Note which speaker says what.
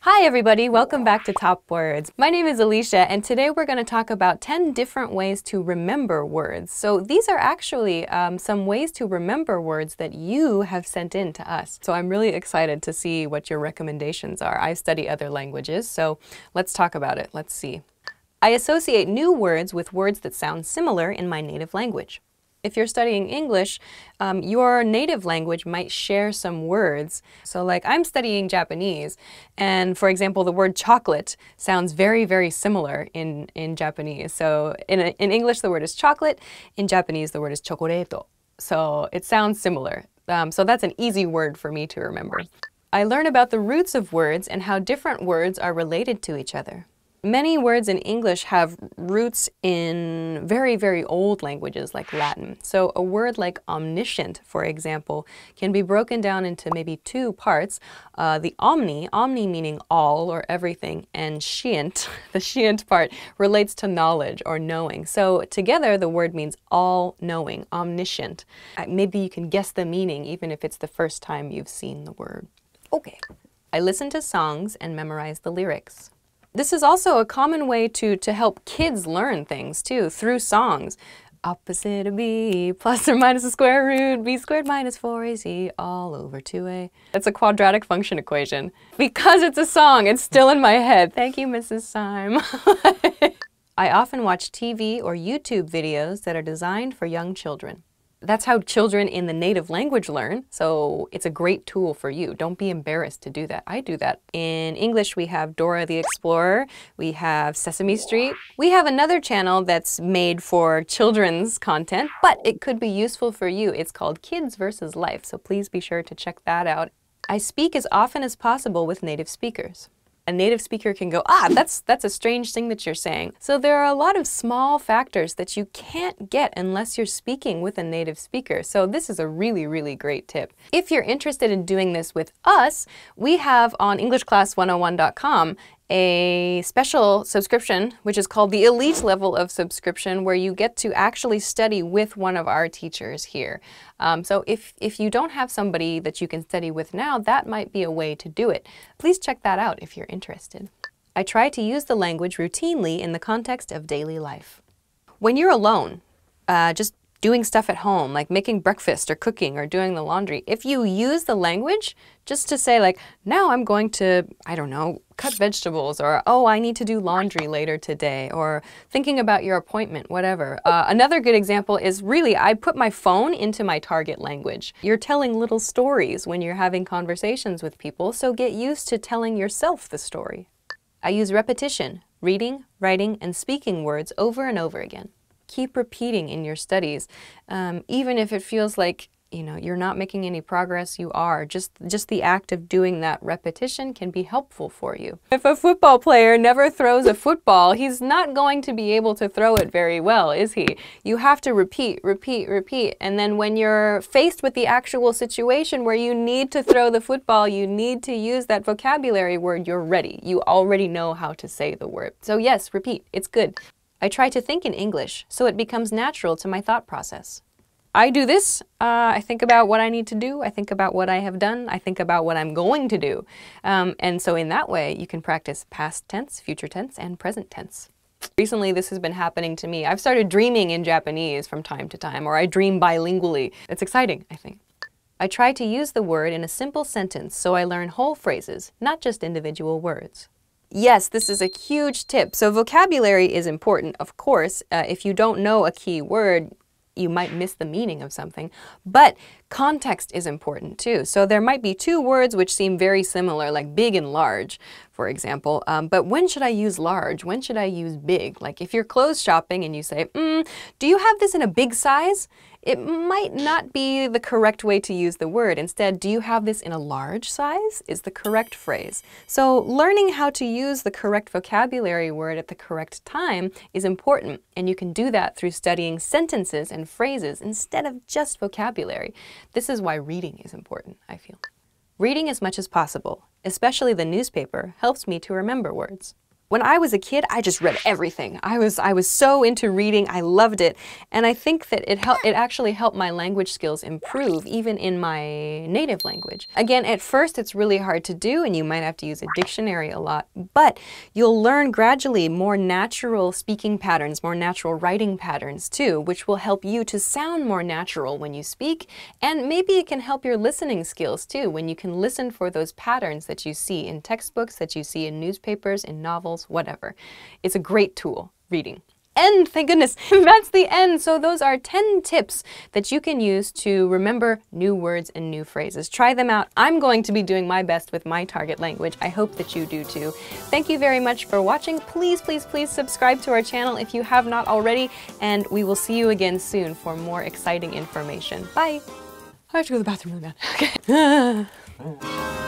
Speaker 1: Hi everybody, welcome back to Top Words. My name is Alicia and today we're going to talk about 10 different ways to remember words. So these are actually some ways to remember words that you have sent in to us. So I'm really excited to see what your recommendations are. I study other languages, so let's talk about it. Let's see. I associate new words with words that sound similar in my native language. If you're studying English, your native language might share some words. So like I'm studying Japanese, and for example, the word chocolate sounds very, very similar in Japanese. So in English, the word is chocolate. In Japanese, the word is chocoreto. So it sounds similar. So that's an easy word for me to remember. I learn about the roots of words and how different words are related to each other. Many words in English have roots in very, very old languages like Latin. So a word like omniscient, for example, can be broken down into maybe two parts. The omni meaning all or everything, and scient, the scient part, relates to knowledge or knowing. So together the word means all-knowing, omniscient. Maybe you can guess the meaning even if it's the first time you've seen the word. Okay. I listen to songs and memorize the lyrics. This is also a common way to help kids learn things too, through songs. Opposite of b plus or minus the square root, b squared minus 4ac all over 2a. It's a quadratic function equation. Because it's a song, it's still in my head. Thank you, Mrs. Syme. I often watch TV or YouTube videos that are designed for young children. That's how children in the native language learn, so it's a great tool for you. Don't be embarrassed to do that. I do that. In English, we have Dora the Explorer, we have Sesame Street. We have another channel that's made for children's content, but it could be useful for you. It's called Kids vs. Life, so please be sure to check that out. I speak as often as possible with native speakers. A native speaker can go, that's a strange thing that you're saying. So there are a lot of small factors that you can't get unless you're speaking with a native speaker. So this is a really, really great tip. If you're interested in doing this with us, we have on EnglishClass101.com a special subscription, which is called the elite level of subscription, where you get to actually study with one of our teachers here. So if you don't have somebody that you can study with now, that might be a way to do it. Please check that out if you're interested. I try to use the language routinely in the context of daily life. When you're alone, just doing stuff at home, like making breakfast or cooking or doing the laundry, if you use the language just to say like, now I'm going to, I don't know, cut vegetables, or oh, I need to do laundry later today, or thinking about your appointment, whatever. Another good example is really, I put my phone into my target language. You're telling little stories when you're having conversations with people, so get used to telling yourself the story. I use repetition, reading, writing, and speaking words over and over again. Keep repeating in your studies, even if it feels like you're not making any progress. You are. Just the act of doing that repetition can be helpful for you. If a football player never throws a football, he's not going to be able to throw it very well, is he? You have to repeat, repeat, repeat, and then when you're faced with the actual situation where you need to throw the football, you need to use that vocabulary word, you're ready. You already know how to say the word. So yes, repeat. It's good. I try to think in English, so it becomes natural to my thought process. I do this. I think about what I need to do. I think about what I have done. I think about what I'm going to do. And so in that way, you can practice past tense, future tense, and present tense. Recently, this has been happening to me. I've started dreaming in Japanese from time to time, or I dream bilingually. It's exciting, I think. I try to use the word in a simple sentence, so I learn whole phrases, not just individual words. Yes, this is a huge tip. So vocabulary is important, of course. If you don't know a key word, you might miss the meaning of something, but context is important too. So there might be two words which seem very similar, like big and large, for example, but when should I use large? When should I use big? Like if you're clothes shopping and you say, do you have this in a big size? It might not be the correct way to use the word. Instead, do you have this in a large size is the correct phrase. So learning how to use the correct vocabulary word at the correct time is important, and you can do that through studying sentences and phrases instead of just vocabulary. This is why reading is important, I feel. Reading as much as possible, especially the newspaper, helps me to remember words. When I was a kid, I just read everything. I was so into reading. I loved it. And I think that it actually helped my language skills improve, even in my native language. Again, at first it's really hard to do and you might have to use a dictionary a lot, but you'll learn gradually more natural speaking patterns, more natural writing patterns too, which will help you to sound more natural when you speak. And maybe it can help your listening skills too, when you can listen for those patterns that you see in textbooks, that you see in newspapers, in novels, whatever. It's a great tool, reading. And thank goodness, that's the end. So those are 10 tips that you can use to remember new words and new phrases. Try them out. I'm going to be doing my best with my target language. I hope that you do too. Thank you very much for watching. Please, please, please subscribe to our channel if you have not already, and we will see you again soon for more exciting information. Bye. I have to go to the bathroom really bad. Okay.